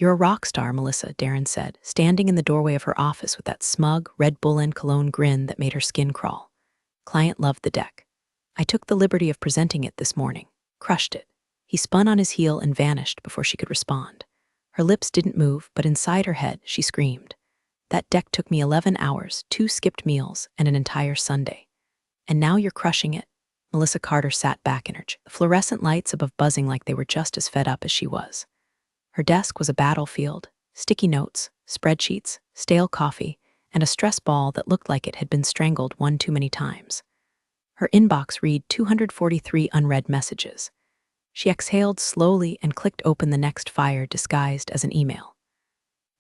"You're a rock star, Melissa," Darren said, standing in the doorway of her office with that smug, Red Bull and cologne grin that made her skin crawl. Client loved the deck. "I took the liberty of presenting it this morning. Crushed it." He spun on his heel and vanished before she could respond. Her lips didn't move, but inside her head, she screamed. "That deck took me 11 hours, 2 skipped meals, and an entire Sunday. And now you're crushing it." Melissa Carter sat back in her chair, the fluorescent lights above buzzing like they were just as fed up as she was. Her desk was a battlefield: sticky notes, spreadsheets, stale coffee, and a stress ball that looked like it had been strangled one too many times. Her inbox read 243 unread messages. She exhaled slowly and clicked open the next file disguised as an email.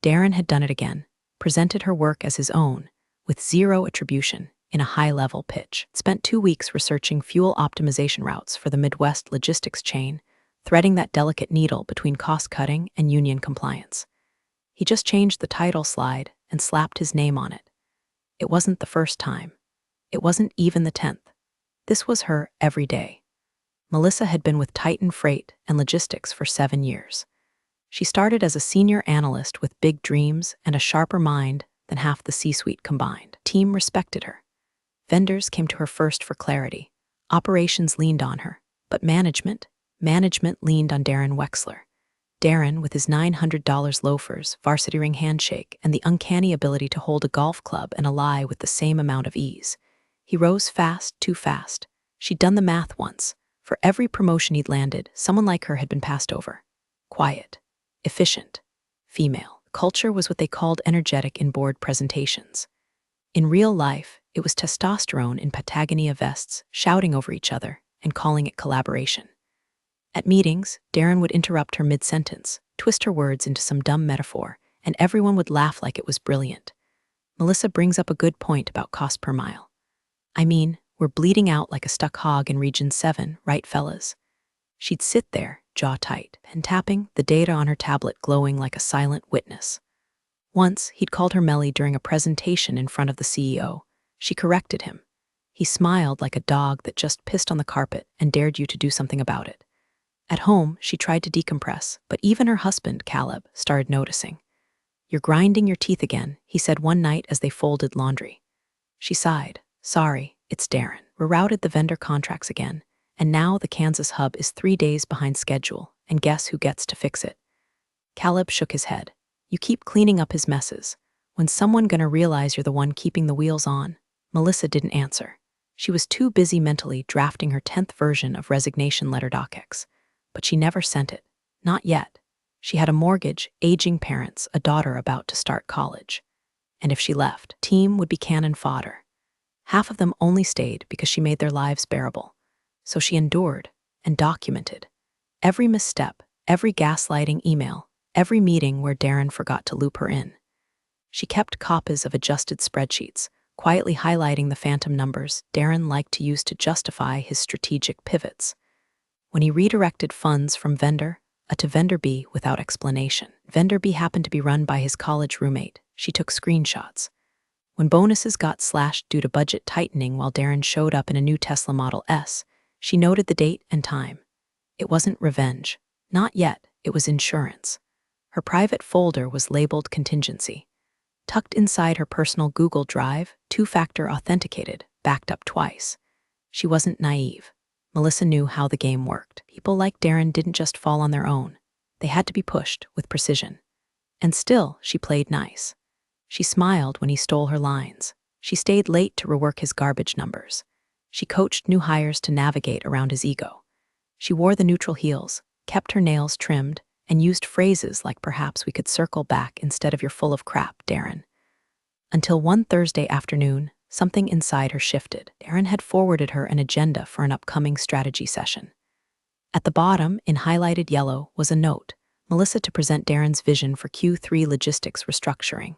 Darren had done it again, presented her work as his own, with zero attribution, in a high-level pitch. Spent 2 weeks researching fuel optimization routes for the Midwest logistics chain, threading that delicate needle between cost-cutting and union compliance. He just changed the title slide and slapped his name on it. It wasn't the first time. It wasn't even the 10th. This was her every day. Melissa had been with Titan Freight and Logistics for 7 years. She started as a senior analyst with big dreams and a sharper mind than half the C-suite combined. Team respected her. Vendors came to her first for clarity. Operations leaned on her. But management leaned on Darren Wexler. Darren, with his $900 loafers, varsity ring handshake, and the uncanny ability to hold a golf club and a lie with the same amount of ease. He rose fast, too fast. She'd done the math once. For every promotion he'd landed, someone like her had been passed over. Quiet, efficient, female. Culture was what they called energetic in board presentations. In real life, it was testosterone in Patagonia vests, shouting over each other and calling it collaboration. At meetings, Darren would interrupt her mid-sentence, twist her words into some dumb metaphor, and everyone would laugh like it was brilliant. "Melissa brings up a good point about cost per mile. I mean, we're bleeding out like a stuck hog in Region 7, right, fellas?" She'd sit there, jaw tight, pen tapping, the data on her tablet glowing like a silent witness. Once, he'd called her Melly during a presentation in front of the CEO. She corrected him. He smiled like a dog that just pissed on the carpet and dared you to do something about it. At home, she tried to decompress, but even her husband, Caleb, started noticing. "You're grinding your teeth again," he said one night as they folded laundry. She sighed. "Sorry, it's Darren. Rerouted the vendor contracts again, and now the Kansas hub is 3 days behind schedule, and guess who gets to fix it?" Caleb shook his head. "You keep cleaning up his messes. When's someone gonna realize you're the one keeping the wheels on?" Melissa didn't answer. She was too busy mentally drafting her 10th version of resignation letter docx. But she never sent it. Not yet. She had a mortgage, aging parents, a daughter about to start college. And if she left, team would be cannon fodder. Half of them only stayed because she made their lives bearable. So she endured and documented. Every misstep, every gaslighting email, every meeting where Darren forgot to loop her in. She kept copies of adjusted spreadsheets, quietly highlighting the phantom numbers Darren liked to use to justify his strategic pivots. When he redirected funds from vendor A to vendor B without explanation. Vendor B happened to be run by his college roommate. She took screenshots. When bonuses got slashed due to budget tightening while Darren showed up in a new Tesla Model S, she noted the date and time. It wasn't revenge. Not yet. It was insurance. Her private folder was labeled contingency. Tucked inside her personal Google Drive, 2-factor authenticated, backed up twice. She wasn't naive. Melissa knew how the game worked. People like Darren didn't just fall on their own. They had to be pushed with precision. And still, she played nice. She smiled when he stole her lines. She stayed late to rework his garbage numbers. She coached new hires to navigate around his ego. She wore the neutral heels, kept her nails trimmed, and used phrases like "perhaps we could circle back instead of "you're full of crap, Darren." Until one Thursday afternoon, something inside her shifted. Darren had forwarded her an agenda for an upcoming strategy session. At the bottom, in highlighted yellow, was a note, Melissa to present Darren's vision for Q3 logistics restructuring.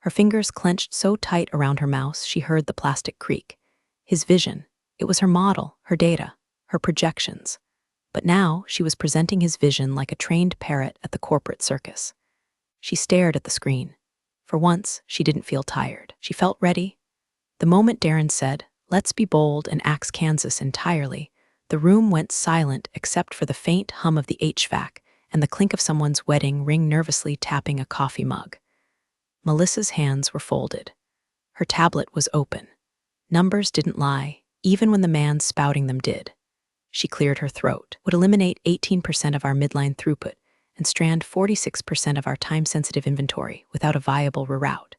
Her fingers clenched so tight around her mouse she heard the plastic creak. His vision. It was her model, her data, her projections. But now she was presenting his vision like a trained parrot at the corporate circus. She stared at the screen. For once, she didn't feel tired. She felt ready. The moment Darren said, "Let's be bold and axe Kansas entirely," the room went silent except for the faint hum of the HVAC and the clink of someone's wedding ring nervously tapping a coffee mug. Melissa's hands were folded. Her tablet was open. Numbers didn't lie, even when the man spouting them did. She cleared her throat. Would eliminate 18% of our midline throughput and strand 46% of our time-sensitive inventory without a viable reroute.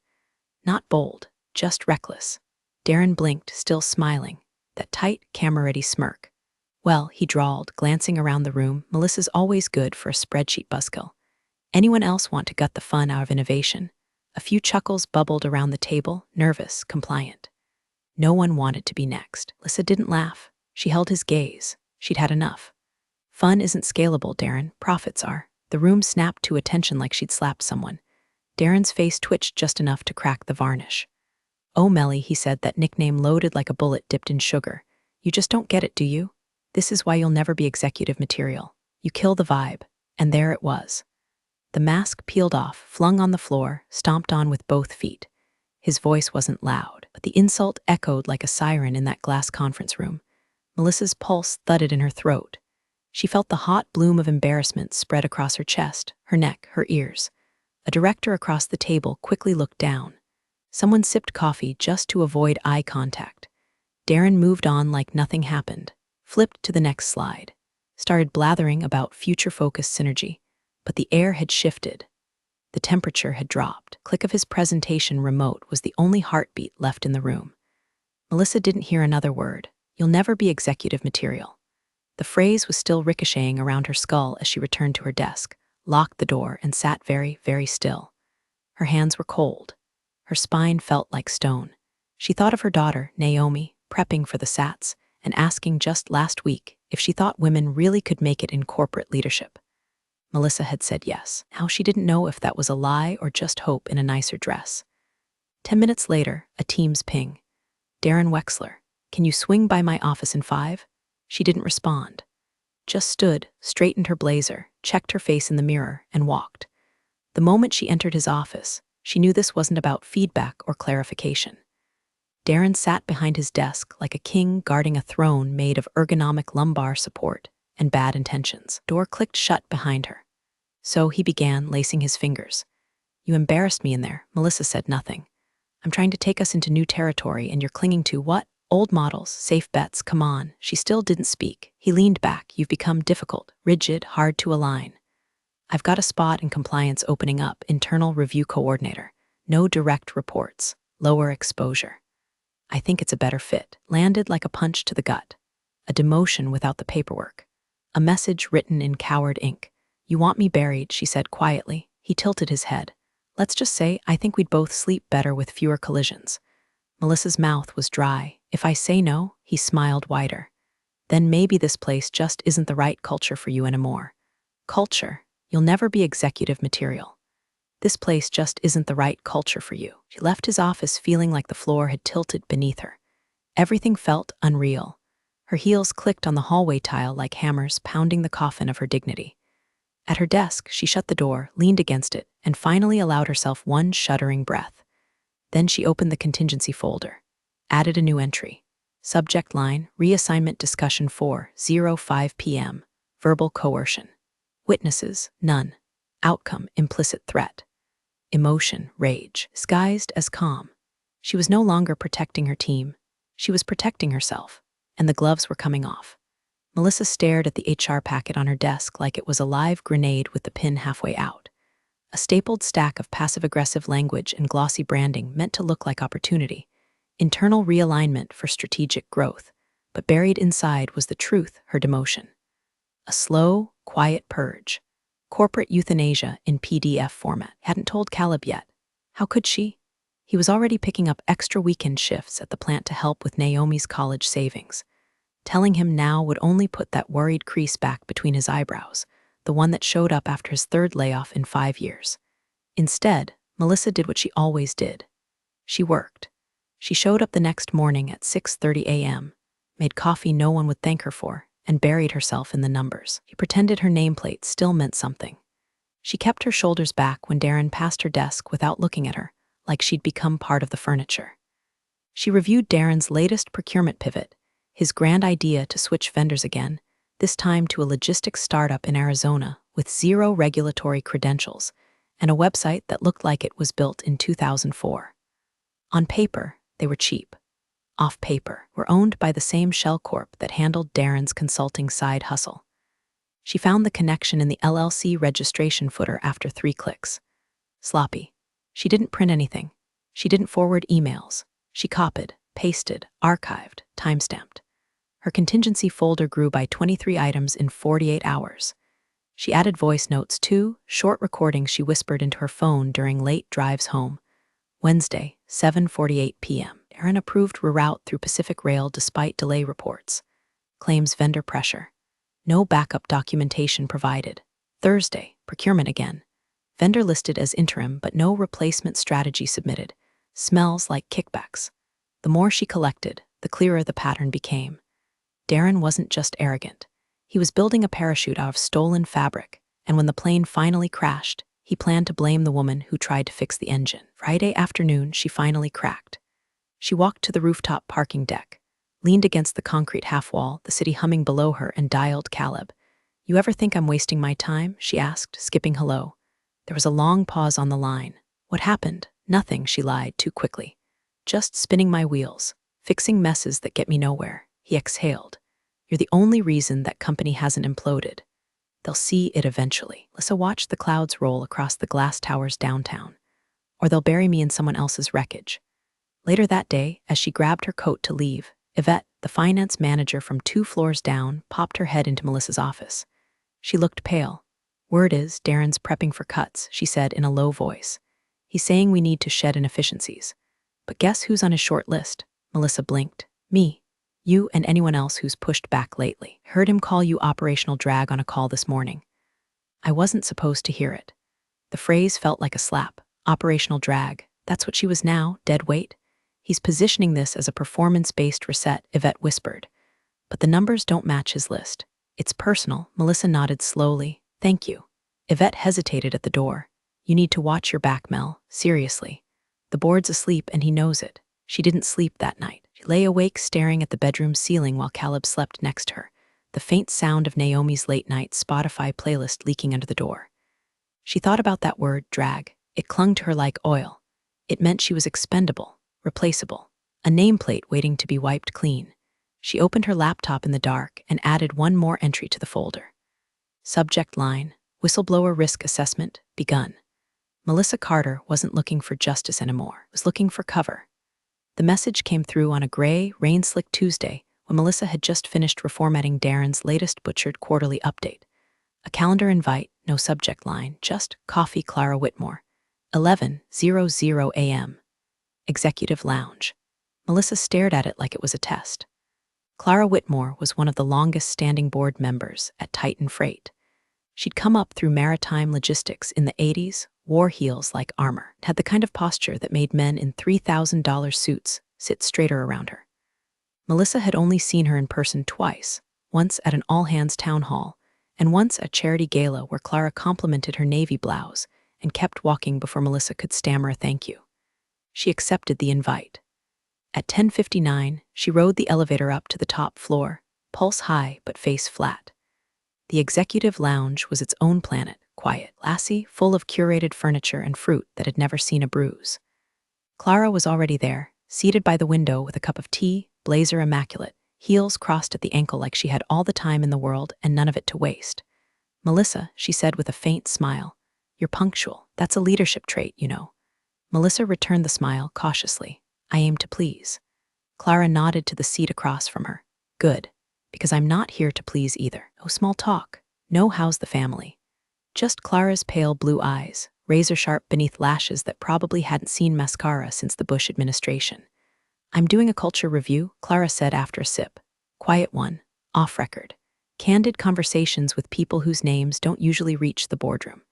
Not bold, just reckless. Darren blinked, still smiling, that tight, camera-ready smirk. Well, he drawled, glancing around the room, Melissa's always good for a spreadsheet buzzkill. Anyone else want to gut the fun out of innovation? A few chuckles bubbled around the table, nervous, compliant. No one wanted to be next. Melissa didn't laugh. She held his gaze. She'd had enough. Fun isn't scalable, Darren. Profits are. The room snapped to attention like she'd slapped someone. Darren's face twitched just enough to crack the varnish. "Oh, Melly," he said, that nickname loaded like a bullet dipped in sugar. "You just don't get it, do you? This is why you'll never be executive material. You kill the vibe." And there it was. The mask peeled off, flung on the floor, stomped on with both feet. His voice wasn't loud, but the insult echoed like a siren in that glass conference room. Melissa's pulse thudded in her throat. She felt the hot bloom of embarrassment spread across her chest, her neck, her ears. A director across the table quickly looked down. Someone sipped coffee just to avoid eye contact. Darren moved on like nothing happened, flipped to the next slide, started blathering about future-focused synergy, but the air had shifted. The temperature had dropped. Click of his presentation remote was the only heartbeat left in the room. Melissa didn't hear another word. "You'll never be executive material." The phrase was still ricocheting around her skull as she returned to her desk, locked the door, and sat very, very still. Her hands were cold. Her spine felt like stone. She thought of her daughter, Naomi, prepping for the SATs, and asking just last week if she thought women really could make it in corporate leadership. Melissa had said yes. Now she didn't know if that was a lie or just hope in a nicer dress. 10 minutes later, a Teams ping. "Darren Wexler, can you swing by my office in 5? She didn't respond. Just stood, straightened her blazer, checked her face in the mirror, and walked. The moment she entered his office, she knew this wasn't about feedback or clarification. Darren sat behind his desk like a king guarding a throne made of ergonomic lumbar support and bad intentions. Door clicked shut behind her. So he began, lacing his fingers. "You embarrassed me in there." Melissa said nothing. "I'm trying to take us into new territory and you're clinging to what? Old models, safe bets, come on." She still didn't speak. He leaned back. "You've become difficult, rigid, hard to align. I've got a spot in compliance opening up, internal review coordinator. No direct reports, lower exposure. I think it's a better fit." Landed like a punch to the gut. A demotion without the paperwork. A message written in coward ink. "You want me buried," she said quietly. He tilted his head. "Let's just say I think we'd both sleep better with fewer collisions." Melissa's mouth was dry. "If I say no," he smiled wider. "Then maybe this place just isn't the right culture for you anymore." Culture? You'll never be executive material. This place just isn't the right culture for you. She left his office feeling like the floor had tilted beneath her. Everything felt unreal. Her heels clicked on the hallway tile like hammers pounding the coffin of her dignity. At her desk, she shut the door, leaned against it, and finally allowed herself one shuddering breath. Then she opened the contingency folder, added a new entry. Subject line, reassignment discussion 4:05 p.m., verbal coercion. Witnesses, none. Outcome, implicit threat. Emotion, rage, disguised as calm. She was no longer protecting her team. She was protecting herself, and the gloves were coming off. Melissa stared at the HR packet on her desk like it was a live grenade with the pin halfway out. A stapled stack of passive-aggressive language and glossy branding meant to look like opportunity. Internal realignment for strategic growth, but buried inside was the truth, her demotion. A slow, quiet purge. Corporate euthanasia in PDF format. Hadn't told Caleb yet. How could she? He was already picking up extra weekend shifts at the plant to help with Naomi's college savings. Telling him now would only put that worried crease back between his eyebrows, the one that showed up after his third layoff in 5 years. Instead, Melissa did what she always did. She worked. She showed up the next morning at 6:30 a.m., made coffee no one would thank her for, and buried herself in the numbers. She pretended her nameplate still meant something. She kept her shoulders back when Darren passed her desk without looking at her, like she'd become part of the furniture. She reviewed Darren's latest procurement pivot, his grand idea to switch vendors again, this time to a logistics startup in Arizona with zero regulatory credentials and a website that looked like it was built in 2004. On paper, they were cheap. Off paper, were owned by the same shell corp that handled Darren's consulting side hustle. She found the connection in the LLC registration footer after 3 clicks. Sloppy. She didn't print anything. She didn't forward emails. She copied, pasted, archived, timestamped. Her contingency folder grew by 23 items in 48 hours. She added voice notes too, short recordings she whispered into her phone during late drives home. Wednesday, 7:48 p.m. Darren approved reroute through Pacific Rail despite delay reports. Claims vendor pressure. No backup documentation provided. Thursday, procurement again. Vendor listed as interim but no replacement strategy submitted. Smells like kickbacks. The more she collected, the clearer the pattern became. Darren wasn't just arrogant. He was building a parachute out of stolen fabric, and when the plane finally crashed, he planned to blame the woman who tried to fix the engine. Friday afternoon, she finally cracked. She walked to the rooftop parking deck, leaned against the concrete half-wall, the city humming below her, and dialed Caleb. "You ever think I'm wasting my time?" she asked, skipping hello. There was a long pause on the line. "What happened?" "Nothing," she lied too quickly. "Just spinning my wheels, fixing messes that get me nowhere." He exhaled. "You're the only reason that company hasn't imploded. They'll see it eventually." Melissa watched the clouds roll across the glass towers downtown. "Or they'll bury me in someone else's wreckage." Later that day, as she grabbed her coat to leave, Yvette, the finance manager from 2 floors down, popped her head into Melissa's office. She looked pale. "Word is, Darren's prepping for cuts," she said in a low voice. "He's saying we need to shed inefficiencies. But guess who's on his short list?" Melissa blinked. "Me. You and anyone else who's pushed back lately. Heard him call you operational drag on a call this morning." I wasn't supposed to hear it. The phrase felt like a slap. Operational drag. That's what she was now, dead weight. "He's positioning this as a performance-based reset," Yvette whispered. "But the numbers don't match his list. It's personal." Melissa nodded slowly. "Thank you." Yvette hesitated at the door. "You need to watch your back, Mel. Seriously. The board's asleep and he knows it." She didn't sleep that night. She lay awake staring at the bedroom ceiling while Caleb slept next to her, the faint sound of Naomi's late-night Spotify playlist leaking under the door. She thought about that word, drag. It clung to her like oil. It meant she was expendable, replaceable, a nameplate waiting to be wiped clean. She opened her laptop in the dark and added one more entry to the folder. Subject line, whistleblower risk assessment, begun. Melissa Carter wasn't looking for justice anymore, was looking for cover. The message came through on a gray, rain-slick Tuesday when Melissa had just finished reformatting Darren's latest butchered quarterly update. A calendar invite, no subject line, just Coffee Clara Whitmore. 11:00 a.m. Executive Lounge. Melissa stared at it like it was a test. Clara Whitmore was one of the longest-standing board members at Titan Freight. She'd come up through maritime logistics in the 80s, wore heels like armor, had the kind of posture that made men in $3,000 suits sit straighter around her. Melissa had only seen her in person twice, once at an all-hands town hall, and once at charity gala where Clara complimented her navy blouse and kept walking before Melissa could stammer a thank you. She accepted the invite. At 10:59, she rode the elevator up to the top floor, pulse high but face flat. The executive lounge was its own planet, quiet, classy, full of curated furniture and fruit that had never seen a bruise. Clara was already there, seated by the window with a cup of tea, blazer immaculate, heels crossed at the ankle like she had all the time in the world and none of it to waste. "Melissa," she said with a faint smile, "you're punctual. That's a leadership trait, you know." Melissa returned the smile cautiously. "I aim to please." Clara nodded to the seat across from her. "Good. Because I'm not here to please either. No small talk. No how's the family. Just Clara's pale blue eyes, razor-sharp beneath lashes that probably hadn't seen mascara since the Bush administration. "I'm doing a culture review," Clara said after a sip. "Quiet one, off record. Candid conversations with people whose names don't usually reach the boardroom."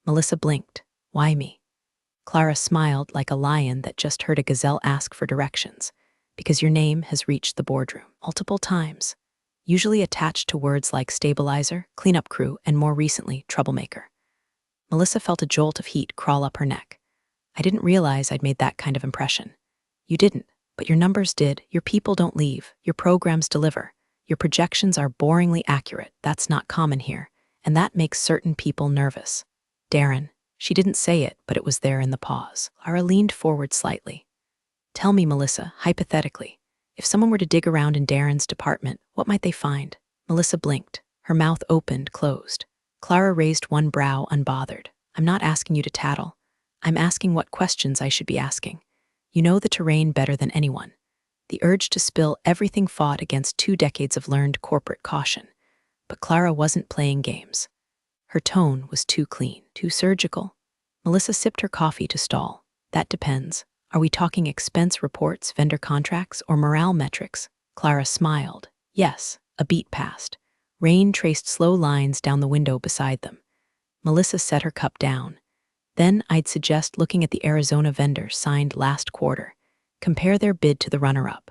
Melissa blinked. "Why me?" Clara smiled like a lion that just heard a gazelle ask for directions. "Because your name has reached the boardroom multiple times. Usually attached to words like stabilizer, cleanup crew, and more recently, troublemaker." Melissa felt a jolt of heat crawl up her neck. "I didn't realize I'd made that kind of impression." "You didn't, but your numbers did. Your people don't leave. Your programs deliver. Your projections are boringly accurate. That's not common here, and that makes certain people nervous. Darren. She didn't say it, but it was there in the pause. Clara leaned forward slightly. Tell me, Melissa, hypothetically, if someone were to dig around in Darren's department, what might they find? Melissa blinked. Her mouth opened, closed. Clara raised one brow, unbothered. I'm not asking you to tattle. I'm asking what questions I should be asking. You know the terrain better than anyone. The urge to spill everything fought against 2 decades of learned corporate caution. But Clara wasn't playing games. Her tone was too clean, too surgical. Melissa sipped her coffee to stall. That depends. Are we talking expense reports, vendor contracts, or morale metrics? Clara smiled. Yes, a beat passed. Rain traced slow lines down the window beside them. Melissa set her cup down. Then I'd suggest looking at the Arizona vendor signed last quarter. Compare their bid to the runner-up.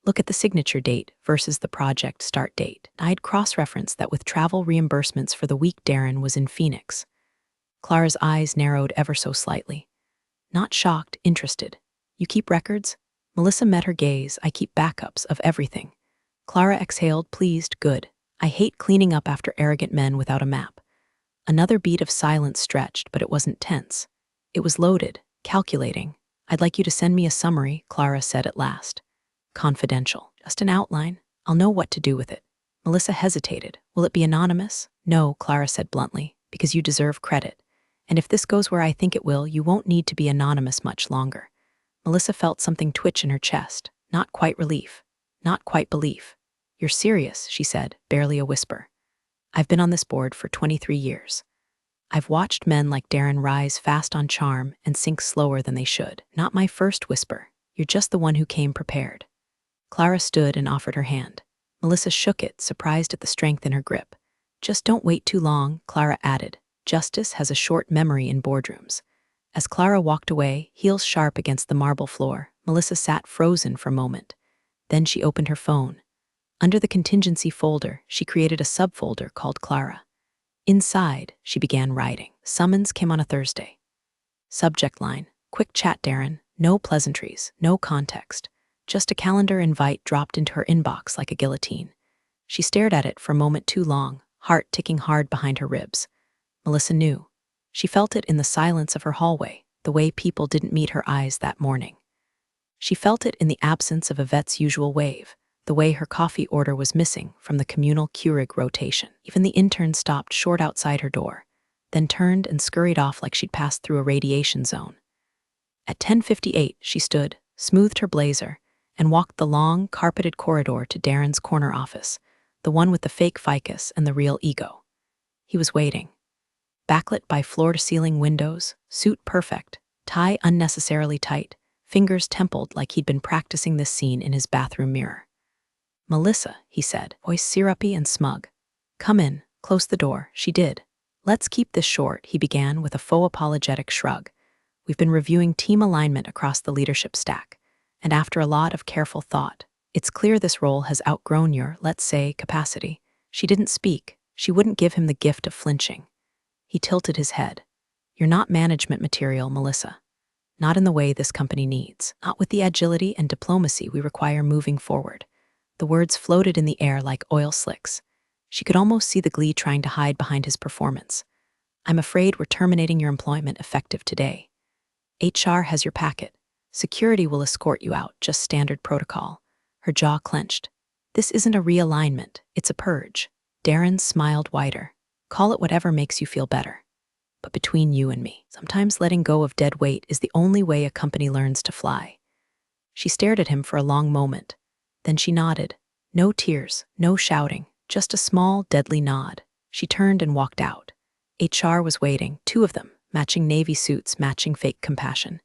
Look at the signature date versus the project start date. I'd cross-reference that with travel reimbursements for the week Darren was in Phoenix. Clara's eyes narrowed ever so slightly. Not shocked, interested. You keep records? Melissa met her gaze. I keep backups of everything. Clara exhaled, pleased, good. I hate cleaning up after arrogant men without a map. Another beat of silence stretched, but it wasn't tense. It was loaded, calculating. I'd like you to send me a summary, Clara said at last. Confidential. Just an outline. I'll know what to do with it. Melissa hesitated. Will it be anonymous? No, Clara said bluntly, because you deserve credit. And if this goes where I think it will, you won't need to be anonymous much longer. Melissa felt something twitch in her chest. Not quite relief. Not quite belief. You're serious, she said, barely a whisper. I've been on this board for 23 years. I've watched men like Darren rise fast on charm and sink slower than they should. Not my first whisper. You're just the one who came prepared. Clara stood and offered her hand. Melissa shook it, surprised at the strength in her grip. Just don't wait too long, Clara added. Justice has a short memory in boardrooms. As Clara walked away, heels sharp against the marble floor, Melissa sat frozen for a moment. Then she opened her phone. Under the contingency folder, she created a subfolder called Clara. Inside, she began writing. Summons came on a Thursday. Subject line, quick chat Darren, no pleasantries, no context. Just a calendar invite dropped into her inbox like a guillotine. She stared at it for a moment too long, heart ticking hard behind her ribs. Melissa knew. She felt it in the silence of her hallway, the way people didn't meet her eyes that morning. She felt it in the absence of Yvette's usual wave, the way her coffee order was missing from the communal Keurig rotation. Even the intern stopped short outside her door, then turned and scurried off like she'd passed through a radiation zone. At 10:58, she stood, smoothed her blazer, and walked the long, carpeted corridor to Darren's corner office, the one with the fake ficus and the real ego. He was waiting. Backlit by floor-to-ceiling windows, suit perfect, tie unnecessarily tight, fingers templed like he'd been practicing this scene in his bathroom mirror. Melissa, he said, voice syrupy and smug. Come in, close the door. She did. Let's keep this short, he began with a faux apologetic shrug. We've been reviewing team alignment across the leadership stack, and after a lot of careful thought, it's clear this role has outgrown your, let's say, capacity. She didn't speak. She wouldn't give him the gift of flinching. He tilted his head. You're not management material, Melissa. Not in the way this company needs. Not with the agility and diplomacy we require moving forward. The words floated in the air like oil slicks. She could almost see the glee trying to hide behind his performance. I'm afraid we're terminating your employment effective today. HR has your packet. Security will escort you out, just standard protocol. Her jaw clenched. This isn't a realignment, it's a purge. Darren smiled wider. Call it whatever makes you feel better. But between you and me, sometimes letting go of dead weight is the only way a company learns to fly. She stared at him for a long moment. Then she nodded. No tears, no shouting, just a small, deadly nod. She turned and walked out. HR was waiting, 2 of them, matching navy suits, matching fake compassion.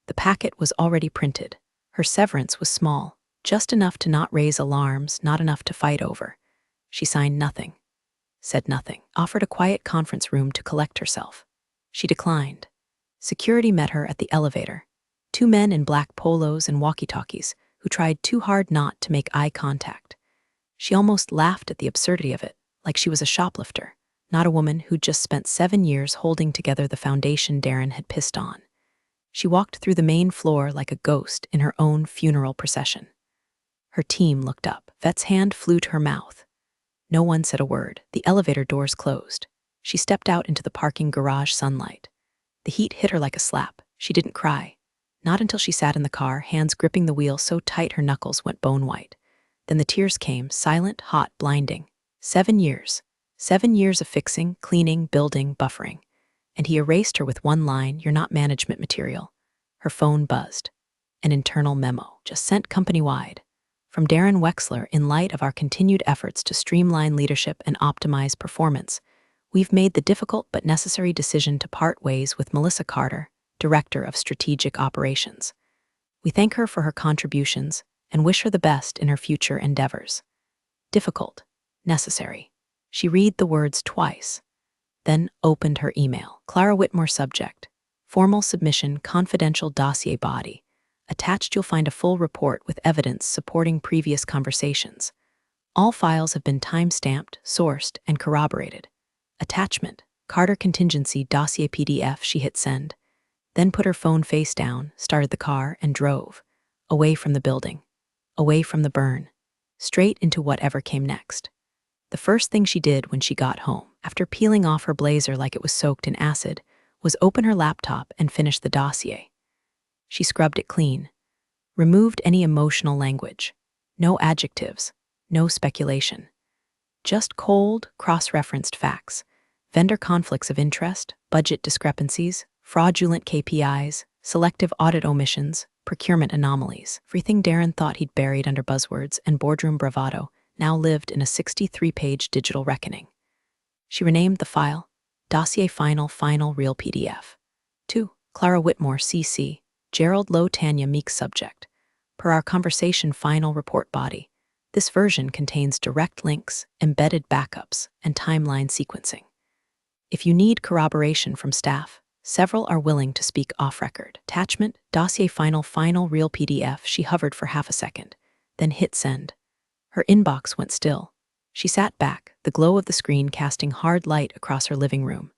The packet was already printed. Her severance was small, just enough to not raise alarms, not enough to fight over. She signed nothing. Said nothing, offered a quiet conference room to collect herself. She declined. Security met her at the elevator. 2 men in black polos and walkie-talkies who tried too hard not to make eye contact. She almost laughed at the absurdity of it, like she was a shoplifter, not a woman who'd just spent 7 years holding together the foundation Darren had pissed on. She walked through the main floor like a ghost in her own funeral procession. Her team looked up. Vet's hand flew to her mouth. No one said a word. The elevator doors closed. She stepped out into the parking garage sunlight. The heat hit her like a slap. She didn't cry. Not until she sat in the car, hands gripping the wheel so tight her knuckles went bone white. Then the tears came, silent, hot, blinding. 7 years. 7 years of fixing, cleaning, building, buffering. And he erased her with one line, "You're not management material." Her phone buzzed. An internal memo, just sent company-wide. From Darren Wexler, in light of our continued efforts to streamline leadership and optimize performance, we've made the difficult but necessary decision to part ways with Melissa Carter, Director of Strategic Operations. We thank her for her contributions and wish her the best in her future endeavors. Difficult, necessary. She read the words twice, then opened her email. Clara Whitmore subject. Formal submission, confidential dossier body. Attached you'll find a full report with evidence supporting previous conversations. All files have been time-stamped, sourced, and corroborated. Attachment, Carter contingency dossier PDF. She hit send, then put her phone face down, started the car, and drove. Away from the building. Away from the burn. Straight into whatever came next. The first thing she did when she got home, after peeling off her blazer like it was soaked in acid, was open her laptop and finish the dossier. She scrubbed it clean, removed any emotional language, no adjectives, no speculation. Just cold, cross-referenced facts, vendor conflicts of interest, budget discrepancies, fraudulent KPIs, selective audit omissions, procurement anomalies. Everything Darren thought he'd buried under buzzwords and boardroom bravado now lived in a 63-page digital reckoning. She renamed the file, Dossier Final Real PDF. 2. Clara Whitmore, CC, Gerald Lowe Tanya Meeks subject. Per our conversation final report body, this version contains direct links, embedded backups, and timeline sequencing. If you need corroboration from staff, several are willing to speak off-record. Attachment, Dossier Final Real PDF. She hovered for half a second, then hit send. Her inbox went still. She sat back, the glow of the screen casting hard light across her living room.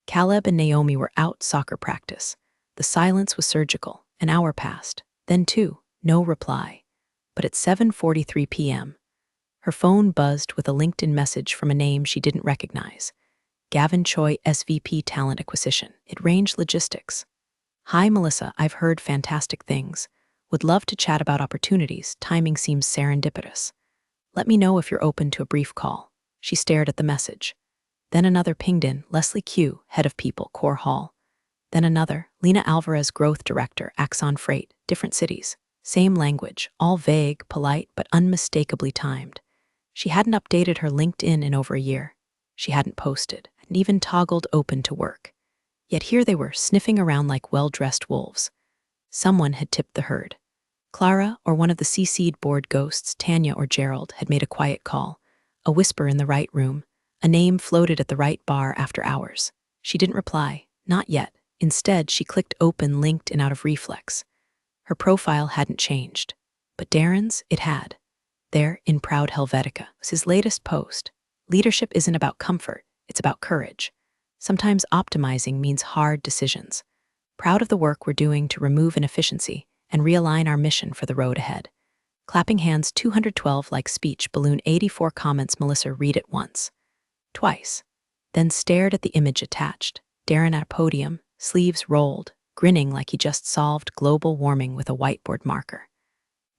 Caleb and Naomi were out soccer practice. The silence was surgical. An hour passed. Then 2, no reply. But at 7:43 p.m., her phone buzzed with a LinkedIn message from a name she didn't recognize. Gavin Choi, SVP Talent Acquisition. It ranged logistics. Hi, Melissa, I've heard fantastic things. Would love to chat about opportunities. Timing seems serendipitous. Let me know if you're open to a brief call. She stared at the message. Then another pinged in, Leslie Q, Head of People, Core Hall. Then another, Lena Alvarez, Growth Director, Axon Freight, different cities. Same language, all vague, polite, but unmistakably timed. She hadn't updated her LinkedIn in over a year. She hadn't posted, and even toggled open to work. Yet here they were, sniffing around like well-dressed wolves. Someone had tipped the herd. Clara, or one of the CC'd board ghosts, Tanya or Gerald, had made a quiet call, a whisper in the right room, a name floated at the right bar after hours. She didn't reply, not yet. Instead, she clicked open LinkedIn out of reflex. Her profile hadn't changed, but Darren's, it had. There, in proud Helvetica, was his latest post. Leadership isn't about comfort, it's about courage. Sometimes optimizing means hard decisions. Proud of the work we're doing to remove inefficiency and realign our mission for the road ahead. Clapping hands 212 like speech balloon 84 comments. Melissa read it once, twice, then stared at the image attached. Darren at a podium, sleeves rolled, grinning like he just solved global warming with a whiteboard marker.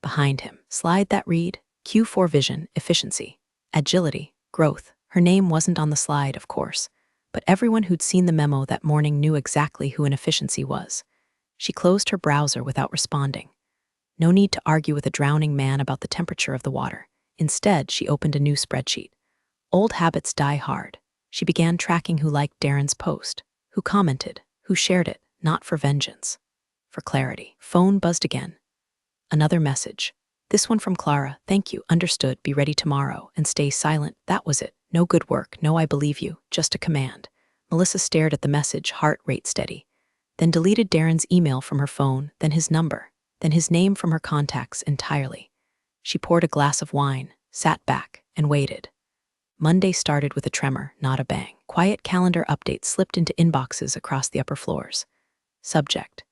Behind him, slide that read, Q4 vision, efficiency, agility, growth. Her name wasn't on the slide, of course, but everyone who'd seen the memo that morning knew exactly who inefficiency was. She closed her browser without responding. No need to argue with a drowning man about the temperature of the water. Instead, she opened a new spreadsheet. Old habits die hard. She began tracking who liked Darren's post, who commented, who shared it, not for vengeance, for clarity. Phone buzzed again. Another message. This one from Clara. Thank you, understood, be ready tomorrow, and stay silent. That was it. No good work, no I believe you, just a command. Melissa stared at the message, heart rate steady. Then deleted Darren's email from her phone, then his number, then his name from her contacts entirely. She poured a glass of wine, sat back, and waited. Monday started with a tremor, not a bang. Quiet calendar updates slipped into inboxes across the upper floors. Subject: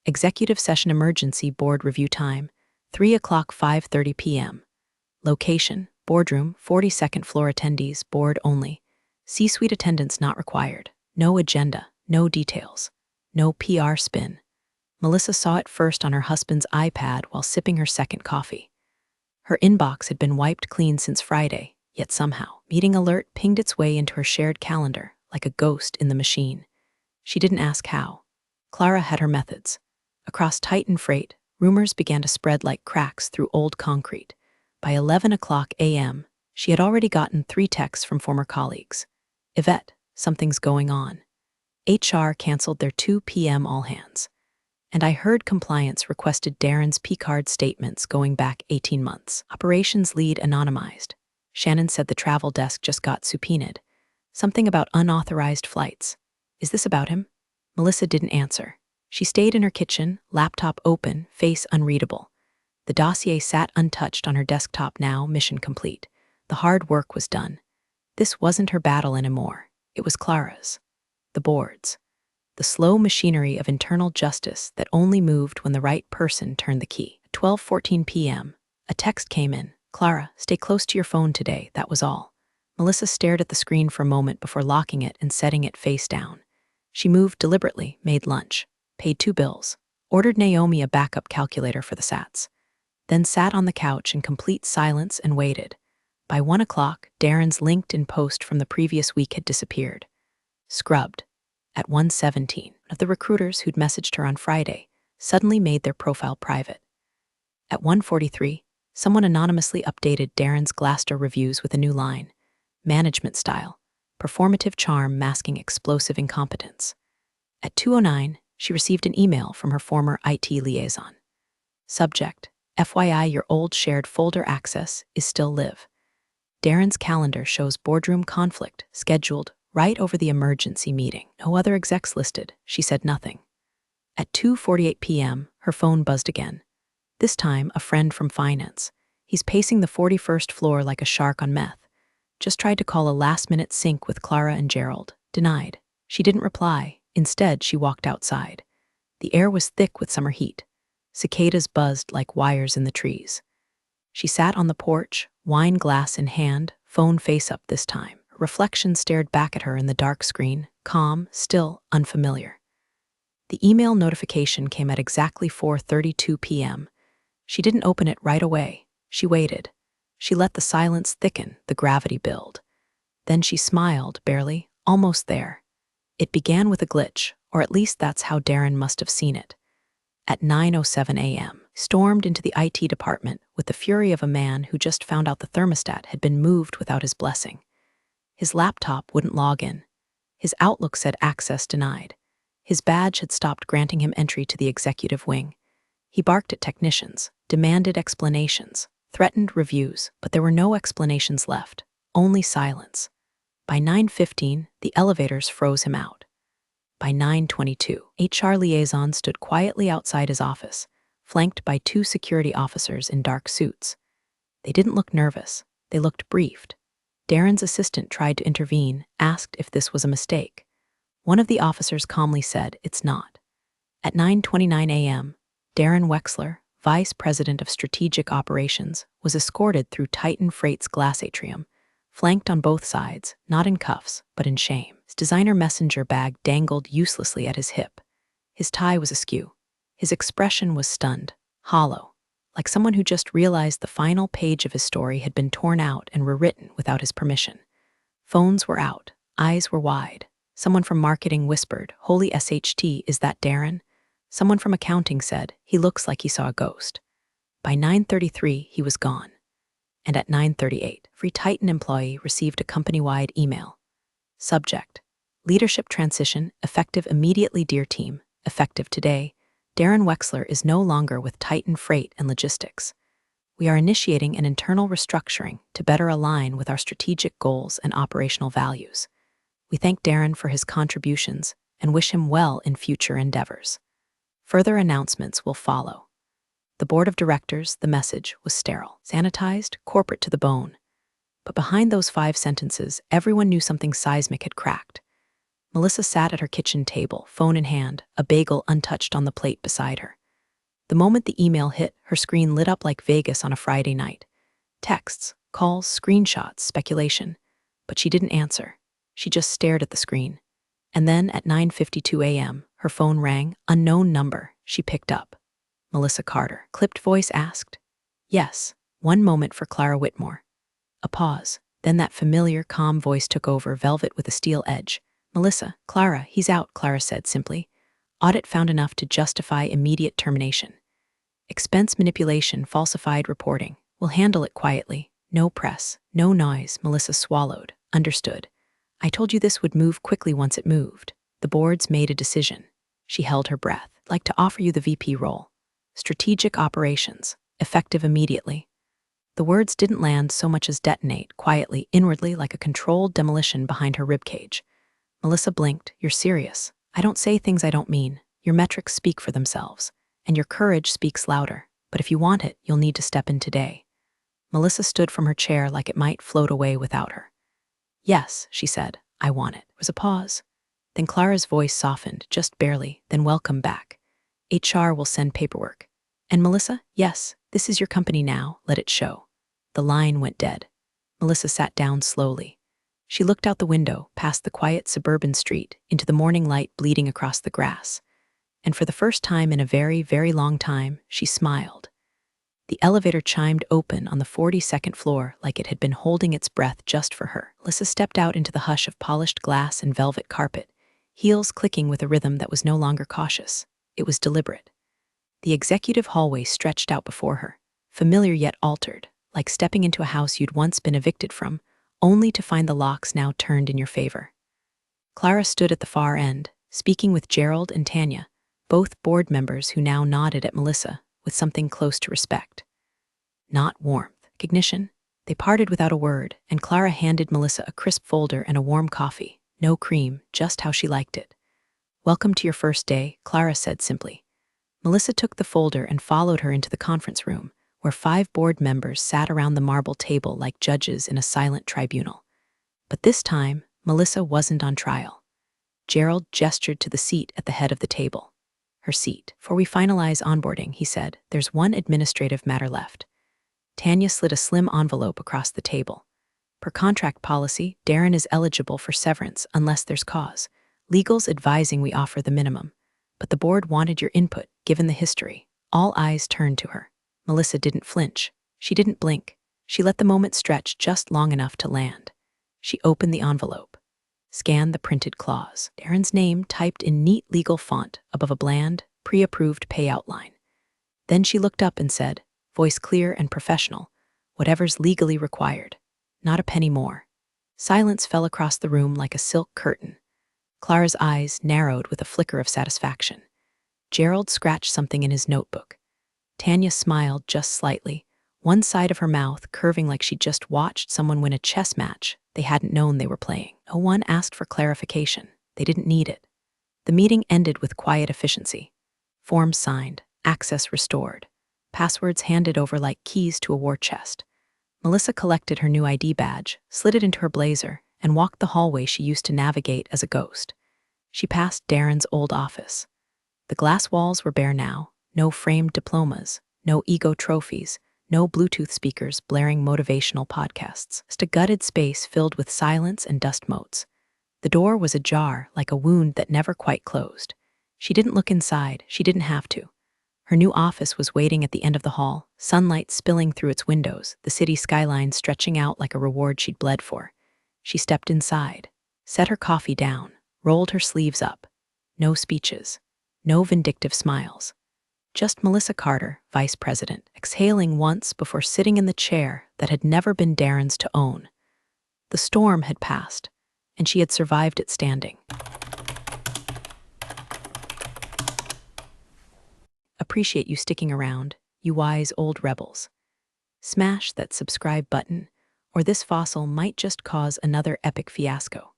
Executive Session Emergency Board Review Time, 3 o'clock 5:30 p.m. Location, boardroom, 42nd floor attendees, board only. C-suite attendance not required. No agenda, no details. No PR spin. Melissa saw it first on her husband's iPad while sipping her second coffee. Her inbox had been wiped clean since Friday, yet somehow, meeting alert pinged its way into her shared calendar, like a ghost in the machine. She didn't ask how. Clara had her methods. Across Titan Freight, rumors began to spread like cracks through old concrete. By 11 o'clock a.m., she had already gotten 3 texts from former colleagues. Yvette, something's going on. HR canceled their 2 p.m. all-hands. And I heard compliance requested Darren's P-card statements going back 18 months. Operations lead anonymized. Shannon said the travel desk just got subpoenaed. Something about unauthorized flights. Is this about him? Melissa didn't answer. She stayed in her kitchen, laptop open, face unreadable. The dossier sat untouched on her desktop now, mission complete. The hard work was done. This wasn't her battle anymore. It was Clara's. The board's. The slow machinery of internal justice that only moved when the right person turned the key. At 12:14 p.m., a text came in. Clara, stay close to your phone today, that was all. Melissa stared at the screen for a moment before locking it and setting it face down. She moved deliberately, made lunch, paid 2 bills, ordered Naomi a backup calculator for the sats, then sat on the couch in complete silence and waited. By 1 o'clock, Darren's LinkedIn post from the previous week had disappeared. Scrubbed. At 1:17, of the recruiters who'd messaged her on Friday suddenly made their profile private. At 1:43, someone anonymously updated Darren's Glassdoor reviews with a new line. Management style. Performative charm masking explosive incompetence. At 2:09, she received an email from her former IT liaison. Subject, FYI, your old shared folder access is still live. Darren's calendar shows boardroom conflict scheduled right over the emergency meeting. No other execs listed. She said nothing. At 2:48 p.m., her phone buzzed again. This time, a friend from finance. He's pacing the 41st floor like a shark on meth. Just tried to call a last-minute sync with Clara and Gerald. Denied. She didn't reply. Instead, she walked outside. The air was thick with summer heat. Cicadas buzzed like wires in the trees. She sat on the porch, wine glass in hand, phone face up this time. Reflection stared back at her in the dark screen, calm, still, unfamiliar. The email notification came at exactly 4:32 p.m. She didn't open it right away. She waited. She let the silence thicken, the gravity build. Then she smiled, barely, almost there. It began with a glitch, or at least that's how Darren must have seen it. At 9:07 a.m., stormed into the IT department with the fury of a man who just found out the thermostat had been moved without his blessing. His laptop wouldn't log in. His Outlook said access denied. His badge had stopped granting him entry to the executive wing. He barked at technicians, demanded explanations, threatened reviews, but there were no explanations left, only silence. By 9:15, the elevators froze him out. By 9:22, HR liaison stood quietly outside his office, flanked by 2 security officers in dark suits. They didn't look nervous. They looked briefed. Darren's assistant tried to intervene, asked if this was a mistake. One of the officers calmly said, "It's not." At 9:29 a.m., Darren Wexler, Vice President of Strategic Operations, was escorted through Titan Freight's glass atrium, flanked on both sides, not in cuffs, but in shame. His designer messenger bag dangled uselessly at his hip. His tie was askew. His expression was stunned, hollow, like someone who just realized the final page of his story had been torn out and rewritten without his permission. Phones were out, eyes were wide. Someone from marketing whispered, "Holy SHT, is that Darren?" Someone from accounting said, "He looks like he saw a ghost." By 9:33, he was gone. And at 9:38, Free Titan employee received a company-wide email. Subject, leadership transition, effective immediately, dear team, effective today. Darren Wexler is no longer with Titan Freight and Logistics. We are initiating an internal restructuring to better align with our strategic goals and operational values. We thank Darren for his contributions and wish him well in future endeavors. Further announcements will follow. The board of directors, the message was sterile, sanitized, corporate to the bone. But behind those 5 sentences, everyone knew something seismic had cracked. Melissa sat at her kitchen table, phone in hand, a bagel untouched on the plate beside her. The moment the email hit, her screen lit up like Vegas on a Friday night. Texts, calls, screenshots, speculation. But she didn't answer. She just stared at the screen. And then at 9:52 a.m., her phone rang, unknown number. She picked up. Melissa Carter. Clipped voice asked. Yes, one moment for Clara Whitmore. A pause. Then that familiar, calm voice took over, velvet with a steel edge. Melissa, Clara, he's out, Clara said simply. Audit found enough to justify immediate termination. Expense manipulation, falsified reporting. We'll handle it quietly. No press, no noise, Melissa swallowed. Understood. I told you this would move quickly once it moved. The boards made a decision. She held her breath. I'd like to offer you the VP role. Strategic operations. Effective immediately. The words didn't land so much as detonate, quietly, inwardly, like a controlled demolition behind her ribcage. Melissa blinked. You're serious. I don't say things I don't mean. Your metrics speak for themselves. And your courage speaks louder. But if you want it, you'll need to step in today. Melissa stood from her chair like it might float away without her. Yes, she said, I want it. There was a pause. Then Clara's voice softened, just barely, then welcome back. HR will send paperwork. And Melissa, yes, this is your company now, let it show. The line went dead. Melissa sat down slowly. She looked out the window, past the quiet suburban street, into the morning light bleeding across the grass. And for the first time in a very, very long time, she smiled. The elevator chimed open on the 42nd floor like it had been holding its breath just for her. Melissa stepped out into the hush of polished glass and velvet carpet, heels clicking with a rhythm that was no longer cautious. It was deliberate. The executive hallway stretched out before her, familiar yet altered, like stepping into a house you'd once been evicted from, only to find the locks now turned in your favor. Clara stood at the far end, speaking with Gerald and Tanya, both board members who now nodded at Melissa with something close to respect. Not warmth, recognition. They parted without a word, and Clara handed Melissa a crisp folder and a warm coffee. No cream, just how she liked it. Welcome to your first day, Clara said simply. Melissa took the folder and followed her into the conference room, where 5 board members sat around the marble table like judges in a silent tribunal. But this time, Melissa wasn't on trial. Gerald gestured to the seat at the head of the table. Her seat. Before we finalize onboarding, he said, there's one administrative matter left. Tanya slid a slim envelope across the table. Per contract policy, Darren is eligible for severance unless there's cause. Legal's advising we offer the minimum. But the board wanted your input, given the history. All eyes turned to her. Melissa didn't flinch. She didn't blink. She let the moment stretch just long enough to land. She opened the envelope. Scanned the printed clause. Darren's name typed in neat legal font above a bland, pre-approved payout line. Then she looked up and said, voice clear and professional, whatever's legally required. Not a penny more. Silence fell across the room like a silk curtain. Clara's eyes narrowed with a flicker of satisfaction. Gerald scratched something in his notebook. Tanya smiled just slightly, one side of her mouth curving like she'd just watched someone win a chess match they hadn't known they were playing. No one asked for clarification. They didn't need it. The meeting ended with quiet efficiency. Forms signed, access restored, passwords handed over like keys to a war chest. Melissa collected her new ID badge, slid it into her blazer, and walked the hallway she used to navigate as a ghost. She passed Darren's old office. The glass walls were bare now, no framed diplomas, no ego trophies, no Bluetooth speakers blaring motivational podcasts. Just a gutted space filled with silence and dust motes. The door was ajar like a wound that never quite closed. She didn't look inside, she didn't have to. Her new office was waiting at the end of the hall, sunlight spilling through its windows, the city skyline stretching out like a reward she'd bled for. She stepped inside, set her coffee down, rolled her sleeves up. No speeches, no vindictive smiles. Just Melissa Carter, vice president, exhaling once before sitting in the chair that had never been Darren's to own. The storm had passed, and she had survived it standing. Appreciate you sticking around, you wise old rebels. Smash that subscribe button, or this fossil might just cause another epic fiasco.